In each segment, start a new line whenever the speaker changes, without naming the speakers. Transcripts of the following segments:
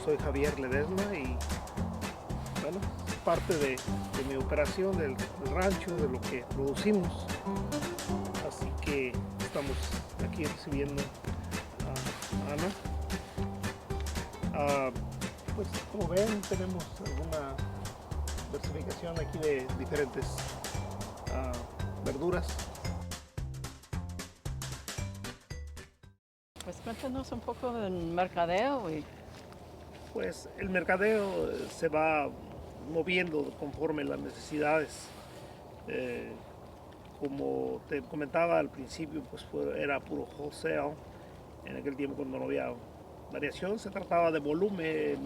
soy Javier Ledesma y bueno, parte de mi operación del rancho, de lo que producimos. Así que estamos aquí recibiendo a Ana. Pues como ven, tenemos alguna diversificación aquí de diferentes verduras.
Pues cuéntanos un poco del mercadeo y
Pues el mercadeo se va moviendo conforme las necesidades. Eh, Como te comentaba al principio, pues era puro wholesale. En aquel tiempo cuando no había variación, se trataba de volumen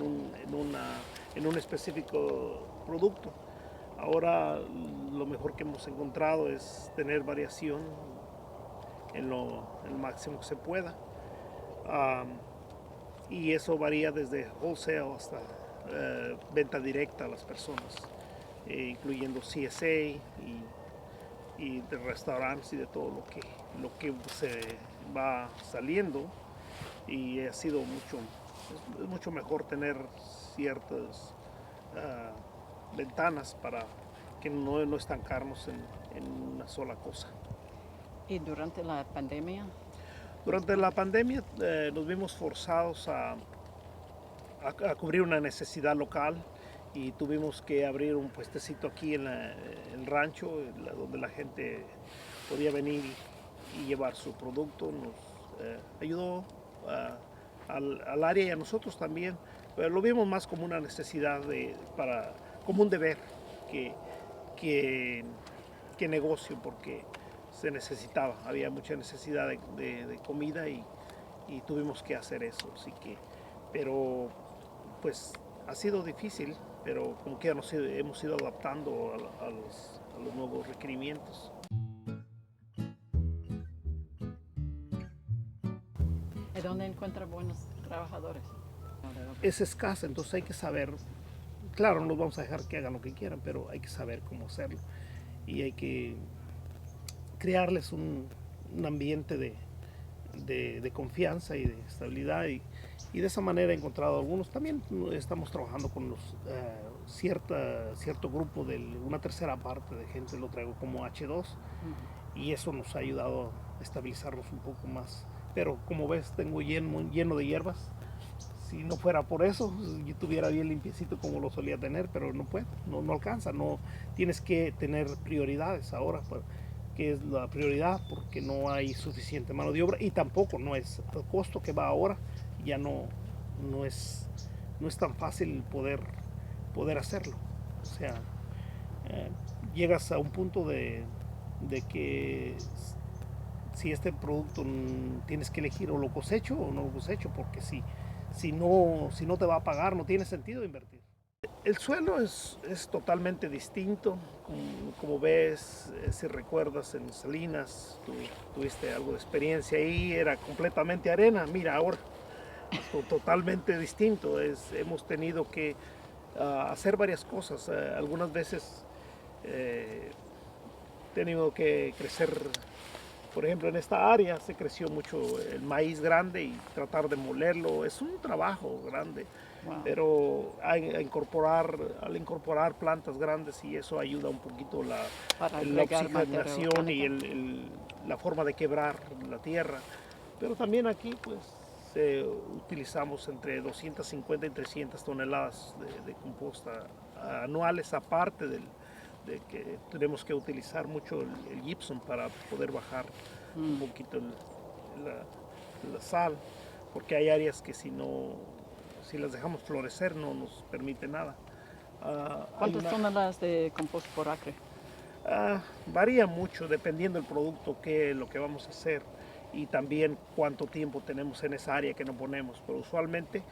en un específico producto. Ahora lo mejor que hemos encontrado es tener variación en el máximo que se pueda. Y eso varía desde wholesale hasta venta directa a las personas, incluyendo CSA y de restaurantes y de todo lo que se va saliendo. Y ha sido es mucho mejor tener ciertas ventanas para que no estancarnos en una sola cosa.
durante la pandemia.
Durante la pandemia nos vimos forzados a cubrir una necesidad local y tuvimos que abrir un puestecito aquí en el rancho donde la gente podía venir y llevar su producto. Nos ayudó al área y a nosotros también, pero lo vimos más como una necesidad como un deber que, que, que negocio, porque se necesitaba, había mucha necesidad de comida y tuvimos que hacer eso. Así que, pero pues ha sido difícil, pero como que hemos ido adaptando a los nuevos requerimientos.
¿Y dónde encuentra buenos trabajadores?
Es escasa, entonces hay que saber, claro, no los vamos a dejar que hagan lo que quieran, pero hay que saber cómo hacerlo y hay que crearles un ambiente de confianza y de estabilidad y de esa manera he encontrado algunos. También estamos trabajando con cierto grupo de una tercera parte de gente, lo traigo como H2 y eso nos ha ayudado a estabilizarnos un poco más. Pero como ves, tengo lleno de hierbas. Si no fuera por eso, yo tuviera bien limpiecito como lo solía tener, pero no puedo, no alcanza, no tienes que tener prioridades ahora, que es la prioridad, porque no hay suficiente mano de obra y tampoco no es el costo que va ahora, ya no es, no es tan fácil poder hacerlo. O sea, eh, llegas a un punto de que si este producto tienes que elegir o lo cosecho o no lo cosecho, porque si no te va a pagar, no tiene sentido invertir. El suelo es totalmente distinto, como ves, si recuerdas en Salinas, tuviste algo de experiencia ahí, era completamente arena, mira ahora, totalmente distinto, hemos tenido que hacer varias cosas, algunas veces he tenido que crecer. Por ejemplo, en esta área se creció mucho el maíz grande y tratar de molerlo es un trabajo grande,
Wow.
pero al incorporar plantas grandes y eso ayuda un poquito
Para
la
agregar materia
oxigenación y
orgánica.
la forma de quebrar la tierra. Pero también aquí pues utilizamos entre 250 y 300 toneladas de composta anuales, aparte de que tenemos que utilizar mucho el gypsum para poder bajar un poquito la sal, porque hay áreas que si las dejamos florecer no nos permite nada.
¿Cuántas toneladas de compost por acre?
Varía mucho dependiendo del producto, lo que vamos a hacer y también cuánto tiempo tenemos en esa área que no ponemos, pero usualmente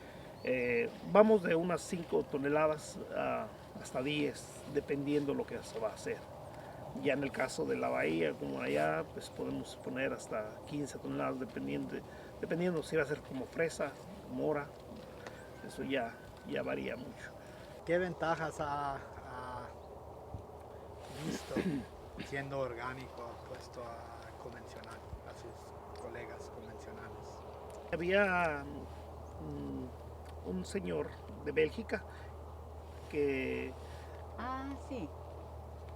vamos de unas 5 toneladas hasta 10, dependiendo lo que se va a hacer. Ya en el caso de la bahía, como allá, pues podemos poner hasta 15 toneladas, dependiendo si va a ser como fresa, mora, eso ya varía mucho.
¿Qué ventajas ha visto siendo orgánico opuesto a convencional, a sus colegas convencionales?
Había un señor de Bélgica que...
Ah, sí.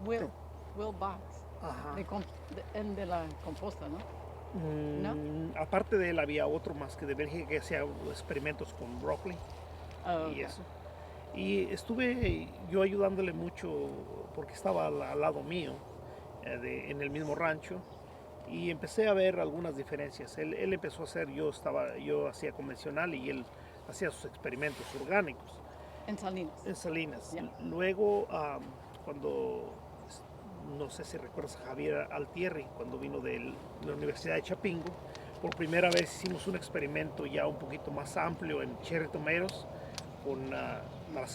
Will, Will Box.
Ajá.
El de la composta, ¿no? ¿No?
Aparte de él había otro más que de Bélgica que hacía experimentos con brócoli
Oh,
y
ok.
eso. Y estuve yo ayudándole mucho porque estaba al lado mío, en el mismo rancho, y empecé a ver algunas diferencias. Él empezó a hacer, yo hacía convencional y él hacía sus experimentos orgánicos
En Salinas.
en Salinas.
Ya.
Luego, cuando, no sé si recuerdas a Javier Altierri, cuando vino de la Universidad de Chapingo, por primera vez hicimos un experimento ya un poquito más amplio en cherry tomatoes,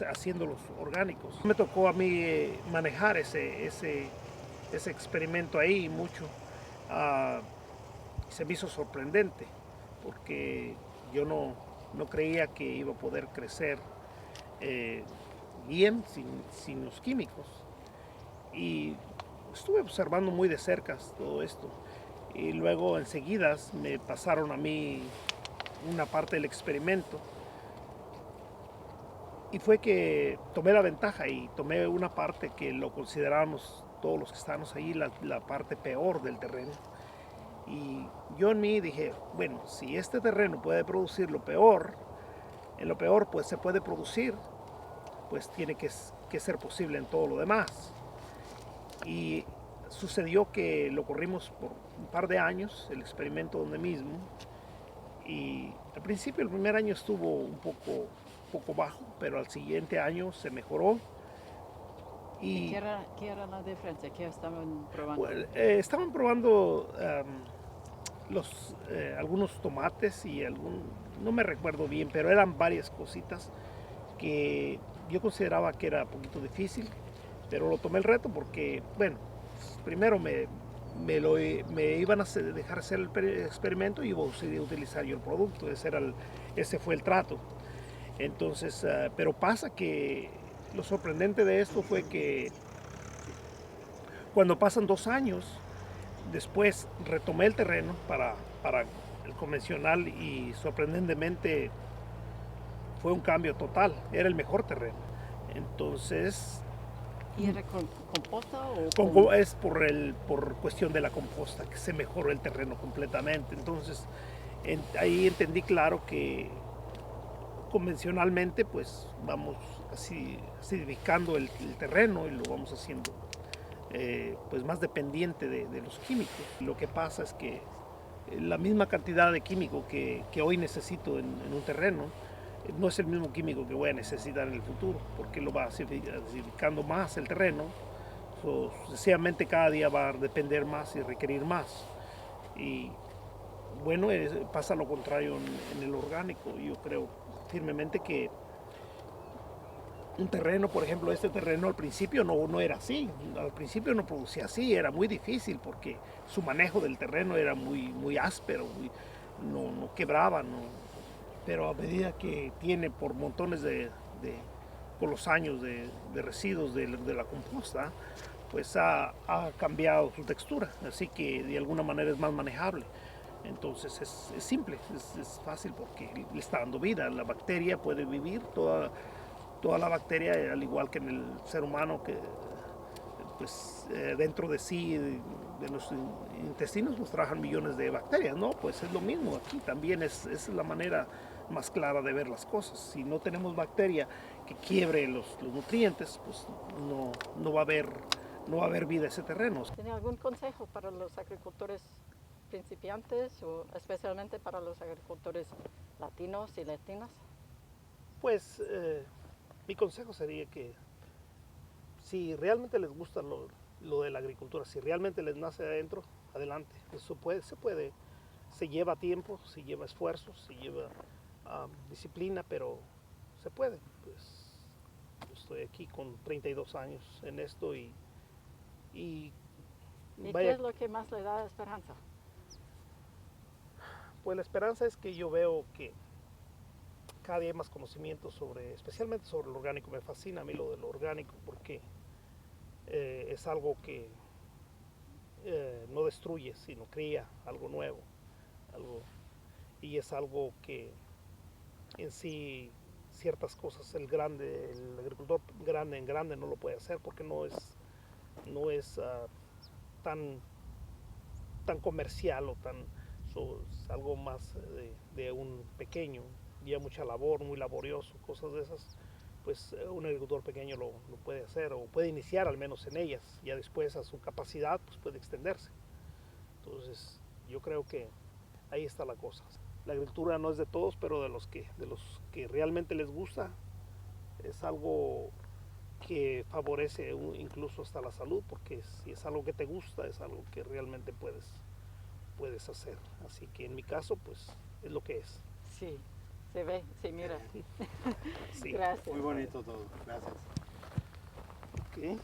haciéndolos orgánicos. Me tocó a mí manejar ese experimento ahí mucho. Uh, Se me hizo sorprendente porque yo no creía que iba a poder crecer eh, bien sin los químicos. Y estuve observando muy de cerca todo esto. Y luego enseguida me pasaron a mí una parte del experimento. Y fue que tomé la ventaja y tomé una parte que lo considerábamos todos los que estábamos ahí, la parte peor del terreno. Y yo en mí dije, bueno, si este terreno puede producir lo peor, en lo peor pues se puede producir, pues tiene que ser posible en todo lo demás. Y sucedió que lo corrimos por un par de años, el experimento donde mismo, y al principio el primer año estuvo un poco bajo, pero al siguiente año se mejoró.
¿Y qué era la diferencia? ¿Qué estaban probando?
Well, estaban probando algunos tomates y no me recuerdo bien, pero eran varias cositas que yo consideraba que era un poquito difícil, pero lo tomé el reto porque, bueno, primero me iban a dejar hacer el experimento y iba a utilizar yo el producto, ese fue el trato. Entonces, pero pasa que lo sorprendente de esto fue que cuando pasan 2 años, después retomé el terreno para el convencional y sorprendentemente fue un cambio total, era el mejor terreno. Entonces...
¿Y era con composta o
es por cuestión de la composta que se mejoró el terreno completamente. Entonces ahí entendí claro que convencionalmente pues vamos acidificando el terreno y lo vamos haciendo pues más dependiente de los químicos. Lo que pasa es que la misma cantidad de químico que hoy necesito en un terreno no es el mismo químico que voy a necesitar en el futuro, porque lo va acidificando más el terreno, sucesivamente cada día va a depender más y requerir más. Y bueno, pasa lo contrario en el orgánico. Yo creo firmemente que un terreno, por ejemplo, este terreno al principio no era así, al principio no producía así, era muy difícil porque su manejo del terreno era muy áspero, no quebraba, pero a medida que tiene por montones por los años de residuos de la composta, pues ha cambiado su textura, así que de alguna manera es más manejable. Entonces es simple, es fácil porque le está dando vida, la bacteria puede vivir toda la bacteria, al igual que en el ser humano, que pues dentro de sí, de los intestinos, pues trabajan millones de bacterias, ¿no? Pues es lo mismo aquí, también es la manera más clara de ver las cosas. Si no tenemos bacteria que quiebre los nutrientes, pues no va a haber vida en ese terreno.
¿Tiene algún consejo para los agricultores principiantes o especialmente para los agricultores latinos y latinas?
Pues mi consejo sería que si realmente les gusta lo de la agricultura, si realmente les nace adentro, adelante. Eso se lleva tiempo, se lleva esfuerzo, se lleva disciplina, pero se puede. Pues yo estoy aquí con 32 años en esto y
¿Y
vaya,
qué es lo que más le da esperanza?
pues la esperanza es que yo veo que cada día hay más conocimiento especialmente sobre lo orgánico. Me fascina a mí lo de lo orgánico porque es algo que no destruye, sino cría algo nuevo, y es algo que en sí ciertas cosas el agricultor grande en grande no lo puede hacer porque no es tan, tan comercial o es algo más de un pequeño, ya mucha labor, muy laborioso, cosas de esas, pues un agricultor pequeño lo puede hacer o puede iniciar al menos en ellas, ya después a su capacidad pues puede extenderse. Entonces yo creo que ahí está la cosa. La agricultura no es de todos, pero de los que realmente les gusta, es algo que favorece incluso hasta la salud, porque si es algo que te gusta, es algo que realmente puedes hacer. Así que en mi caso, pues es lo que es.
Sí, se ve, se mira.
Sí.
Gracias.
Muy bonito todo. Gracias.
Okay.